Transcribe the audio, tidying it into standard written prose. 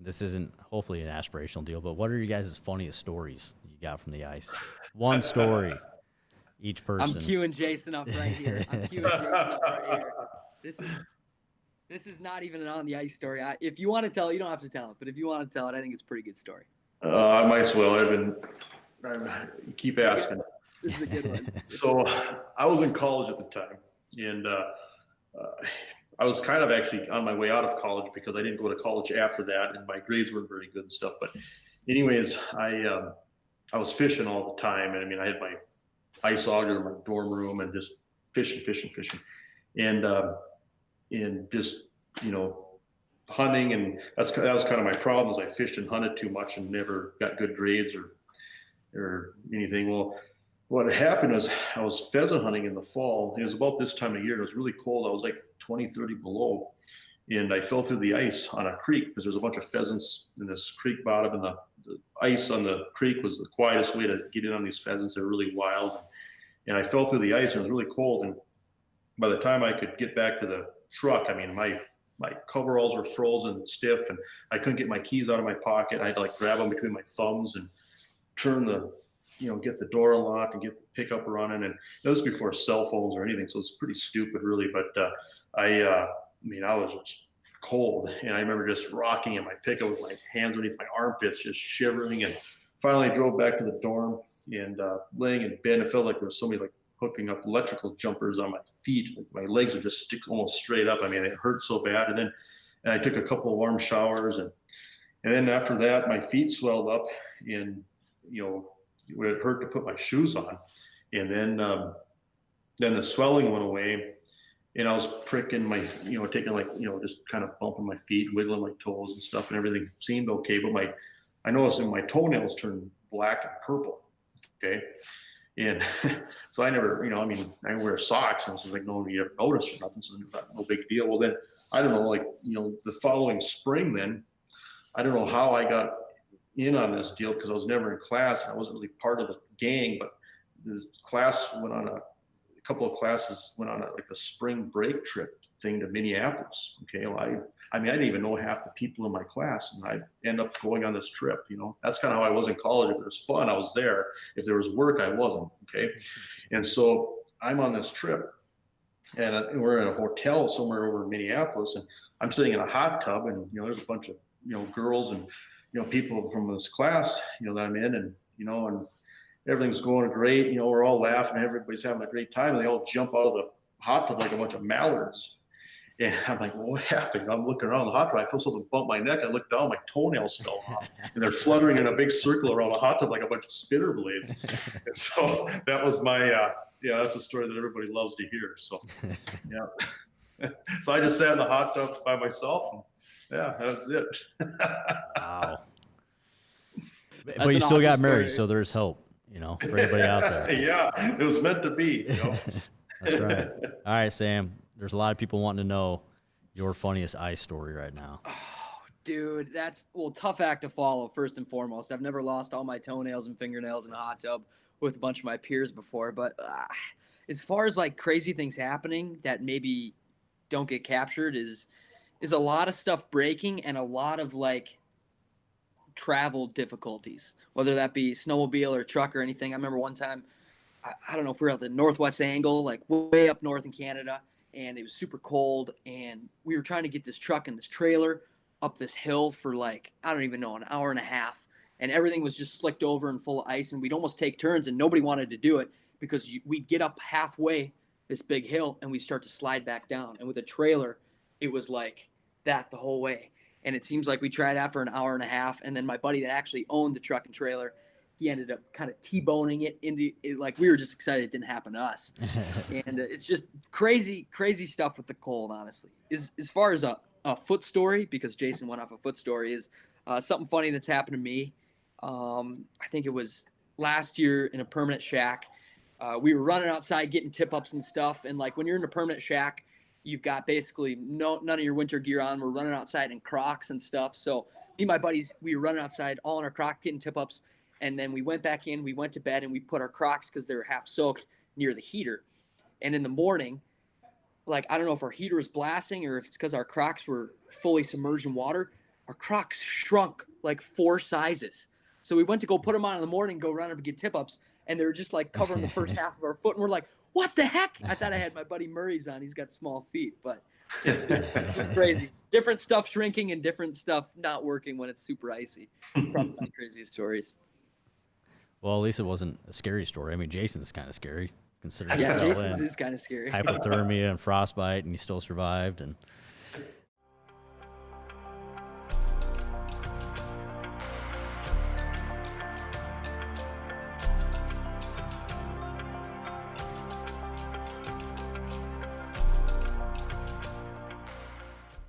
this isn't hopefully an aspirational deal, but what are you guys' funniest stories you got from the ice? One story, each I'm person. queuing Jason up right here. This is not even an on the ice story. If you want to tell it, you don't have to tell it. But if you want to tell it, I think it's a pretty good story. I might as well. Keep asking. This is a good one. So I was in college at the time, and I was kind of actually on my way out of college because I didn't go to college after that, and my grades weren't very good and stuff. But anyways, I was fishing all the time, and I mean, I had my ice auger in my dorm room and just fishing, and just hunting, and that was kind of my problem. Is I fished and hunted too much and never got good grades or anything. Well, what happened was I was pheasant hunting in the fall. It was about this time of year. It was really cold. I was like 20, 30 below. And I fell through the ice on a creek because there's a bunch of pheasants in this creek bottom. And the ice on the creek was the quietest way to get in on these pheasants. They're really wild. And I fell through the ice and it was really cold. And by the time I could get back to the truck, I mean, my coveralls were frozen stiff and I couldn't get my keys out of my pocket. I had to like grab them between my thumbs and turn get the door unlocked and get the pickup running. And it was before cell phones or anything. So it's pretty stupid really. But I was just cold. And I remember just rocking in my pickup with my hands underneath my armpits, just shivering. And finally drove back to the dorm and laying in bed. It felt like there was somebody like hooking up electrical jumpers on my feet. Like my legs would just stick almost straight up. I mean, it hurt so bad. And I took a couple of warm showers. And then after that, my feet swelled up and, it hurt to put my shoes on. And then the swelling went away and I was pricking my, taking like, just kind of bumping my feet, wiggling my toes and stuff, and everything seemed okay. But I noticed that my toenails turned black and purple. Okay. And so I never, I wear socks and so like nobody ever noticed or nothing. So no big deal. Well, then I don't know, the following spring, then I don't know how I got in on this deal because I was never in class. And I wasn't really part of the gang, but the class went on a couple of classes went on a spring break trip thing to Minneapolis. Okay. Well, I didn't even know half the people in my class and I end up going on this trip, that's kind of how I was in college. If it was fun, I was there. If there was work, I wasn't. Okay. And so I'm on this trip and we're in a hotel somewhere over in Minneapolis and I'm sitting in a hot tub and, there's a bunch of, girls and, people from this class, that I'm in and everything's going great. We're all laughing. Everybody's having a great time. And they all jump out of the hot tub like a bunch of mallards. And I'm like, well, what happened? I'm looking around the hot tub. I feel something bump my neck. I look down, my toenails fell off. And they're fluttering in a big circle around the hot tub like a bunch of spinner blades. And so that was my, that's a story that everybody loves to hear. So, yeah. So I just sat in the hot tub by myself. And, yeah, that's it. Wow. But you still got married, so there's hope, for anybody out there. Yeah, it was meant to be. That's right. All right, Sam. There's a lot of people wanting to know your funniest ice story right now. Oh, dude, that's tough act to follow. First and foremost, I've never lost all my toenails and fingernails in a hot tub with a bunch of my peers before. But as far as like crazy things happening that maybe don't get captured is a lot of stuff breaking and a lot of like travel difficulties, whether that be snowmobile or truck or anything. I remember one time, I don't know if we were at the Northwest Angle, like way up north in Canada, and it was super cold, and we were trying to get this truck and this trailer up this hill for like, I don't even know, an hour and a half, and everything was just slicked over and full of ice, and we'd almost take turns, and nobody wanted to do it because we'd get up halfway this big hill, and we start to slide back down, and with a trailer, it was like that the whole way. And it seems like we tried that for an hour and a half. And then my buddy that actually owned the truck and trailer, he ended up kind of T-boning it into it. Like we were just excited it didn't happen to us. And it's just crazy stuff with the cold, honestly. As far as a foot story, because Jason went off a foot story, is something funny that's happened to me. I think it was last year in a permanent shack. We were running outside getting tip-ups and stuff. And like when you're in a permanent shack, you've got basically none of your winter gear on. We're running outside in Crocs and stuff. So me and my buddies, we were running outside all in our Crocs getting tip-ups. And then we went back in, we went to bed, and we put our Crocs, because they were half soaked, near the heater. And in the morning, like, I don't know if our heater was blasting or if it's because our Crocs were fully submerged in water. our Crocs shrunk like 4 sizes. So we went to go put them on in the morning, go run up and get tip-ups, and they were just like covering the first half of our foot. And we're like, what the heck? I thought I had my buddy Murray's on. He's got small feet, but it's just crazy. It's different stuff shrinking and different stuff not working when it's super icy. Probably my craziest stories. Well, at least it wasn't a scary story. I mean, Jason's kind of scary considering Yeah, he fell Jason's in. is kind of scary. Hypothermia and frostbite, and he still survived. And